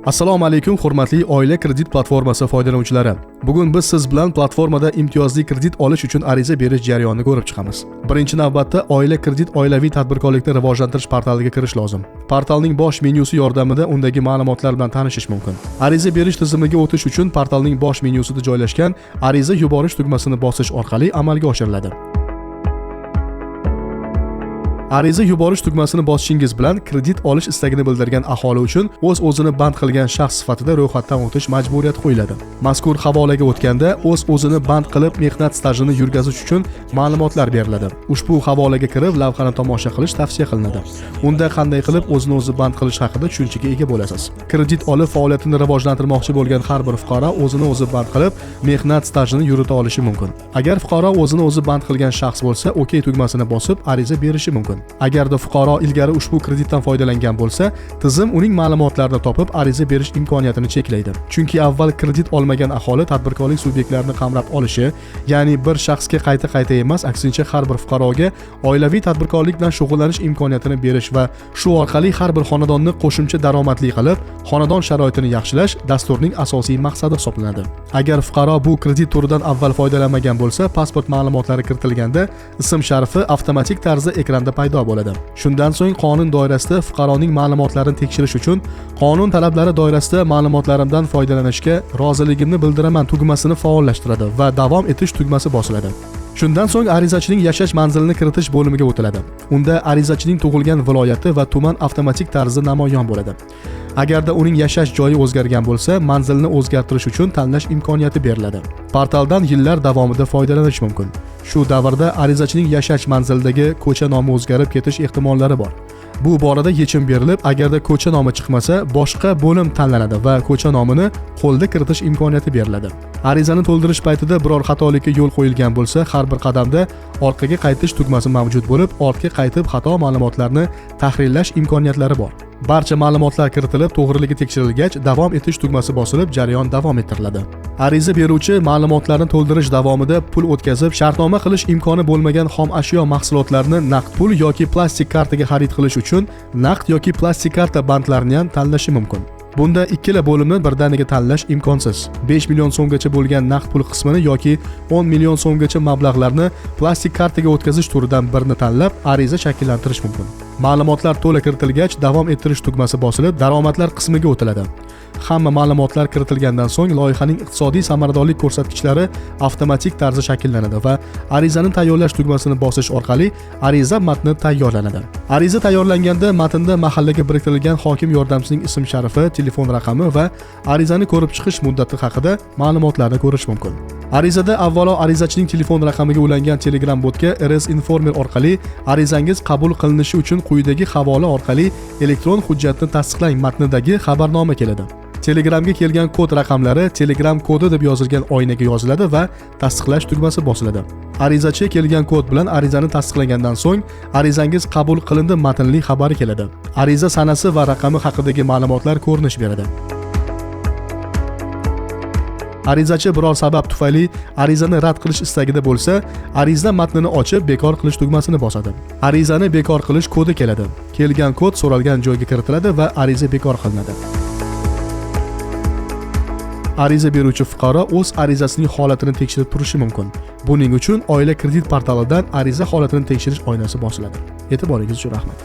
Assalomu alaykum hurmatli oila kredit platformasi foydalanuvchilari. Bugun biz siz bilan platformada imtiyozli kredit olish uchun ariza berish jarayonini ko'rib chiqamiz. Birinchi navbatda oila kredit oilaviy tadbirkorlikni rivojlantirish portaliga kirish lozim. Portalning bosh menyusi yordamida undagi ma'lumotlar bilan tanishish mumkin. Ariza berish tizimiga o'tish uchun portalning bosh menyusida joylashgan ariza yuborish tugmasini bosish orqali amalga oshiriladi. Ariza yuborish tugmasini bosishingiz bilan kredit olish istagini bildirgan aholi uchun o'z-o'zini band qilgan shaxs sifatida ro'yxatdan o'tish majburiyati qo'yiladi. Mazkur havolaga o'tganda o'z-o'zini band qilib mehnat stajini yurgizish uchun ma'lumotlar beriladi. Ushbu havolaga kirib lavhani tomosha qilish tavsiya qilinadi. Unda qanday qilib o'zini o'zi band qilish haqida tushunchaga ega bo'lasiz. Kredit olib faoliyatini rivojlantirmoqchi bo'lgan har bir fuqaro o'zini o'zi band qilib mehnat stajini yurita olishi mumkin. Agar fuqaro o'zini o'zi band qilgan shaxs bo'lsa, OK tugmasini bosib ariza berishi mumkin. Agarda fuqaro ilgari ushbu kreditdan foydalangan bo'lsa, tizim uning ma'lumotlarini topib ariza berish imkoniyatini cheklaydi. Chunki avval kredit olmagan aholi tadbirkorlik subyektlarini qamrab olishi, ya'ni bir shaxsga qayta emas, aksincha har bir fuqaroga oilaviy tadbirkorlik bilan shug'ullanish imkoniyatini berish va shu orqali har bir xonadonni qo'shimcha daromadli qilib, xonadon sharoitini yaxshilash dasturning asosiy maqsadi hisoblanadi. Agar fuqaro bu kredit turidan avval foydalanmagan bo'lsa, pasport ma'lumotlari kiritilganda ism-sharifi avtomatik tarzda ekranda paydo bo'ladi. Shundan so'ng qonun doirasida fuqaroning ma'lumotlarini tekshirish uchun qonun talablari doirasida ma'lumotlarimdan foydalanishga roziligimni bildiraman tugmasini faollashtiradi va davom etish tugmasi bosiladi. Shundan so'ng arizachining yashash manzilini kiritish bo'limiga o'tiladi. Unda arizachining tug'ilgan viloyati va tuman avtomatik tarzda namoyon bo'ladi. Agarda uning yashash joyi o'zgargan bo'lsa, manzilni o'zgartirish uchun tanlash imkoniyati beriladi. Portaldan yillar davomida foydalanish mumkin. Shu davrda arizachining yashash manzilidagi ko'cha nomi o'zgarib ketish ehtimollari bor. Bu borada yechim berilib, agarda ko'cha nomi chiqmasa, boshqa bo'lim tanlanadi va ko'cha nomini qo'lda kiritish imkoniyati beriladi. Arizani to'ldirish paytida biror xatolikka yo'l qo'yilgan bo'lsa, har bir qadamda orqaga qaytish tugmasi mavjud bo'lib, ortga qaytib xato ma'lumotlarni tahrirlash imkoniyatlari bor. Barcha ma'lumotlar kiritilib, to'g'riligi tekshirilgach, davom etish tugmasi bosilib, jarayon davom ettiriladi. Ariza beruvchi ma'lumotlarni to'ldirish davomida pul o'tkazib, shartnoma qilish imkoni bo'lmagan xom ashyo mahsulotlarni naqd pul yoki plastik kartaga xarid qilish uchun naqd yoki plastik karta bandlarini ham tanlashi mumkin. Bunda ikkala bo'limni birdaniga tanlash imkonsiz. 5 million so'mgacha bo'lgan naqd pul qismini yoki 10 million so'mgacha mablag'larni plastik kartaga o'tkazish turidan birini tanlab, ariza shakllantirish mumkin. Ma'lumotlar to'la kiritilgach, davom ettirish tugmasi bosilib, daromadlar qismiga o'tiladi. Hamma ma'lumotlar kiritilgandan so'ng loyihaning iqtisodiy samaradorlik ko'rsatkichlari avtomatik tarzda shakllanadi va arizani tayyorlash tugmasini bosish orqali ariza matni tayyorlanadi. Ariza tayyorlanganda matnda mahallaga biriktirilgan hokim yordamchisining ism-sharifi, telefon raqami va arizani ko'rib chiqish muddati haqida ma'lumotlarni ko'rish mumkin. Arizada avvalo arizachining telefon raqamiga ulangan Telegram botga RS Informer orqali arizangiz qabul qilinishi uchun quyidagi havola orqali elektron hujjatni tasdiqlang matnidagi xabarnoma keladi. Telegramga kelgan kod raqamlari Telegram kodi deb yozilgan oynaga yoziladi va tasdiqlash tugmasi bosiladi. Arizachi kelgan kod bilan arizani tasdiqlagandan so'ng arizangiz qabul qilindi matnli xabari keladi. Ariza sanasi va raqami haqidagi ma'lumotlar ko'rinish beradi. Arizachi biror sabab tufayli arizani rad qilish istagida bo'lsa, ariza matnini ochib bekor qilish tugmasini bosadi. Arizani bekor qilish kodi keladi. Kelgan kod so'ralgan joyga kiritiladi va ariza bekor qilinadi. Ariza beruvchi fuqaro o'z arizasining holatini tekshirib turishi mumkin. Buning uchun oila kredit portalidan ariza holatini tekshirish oynasi bosiladi. E'tiboringiz uchun rahmat.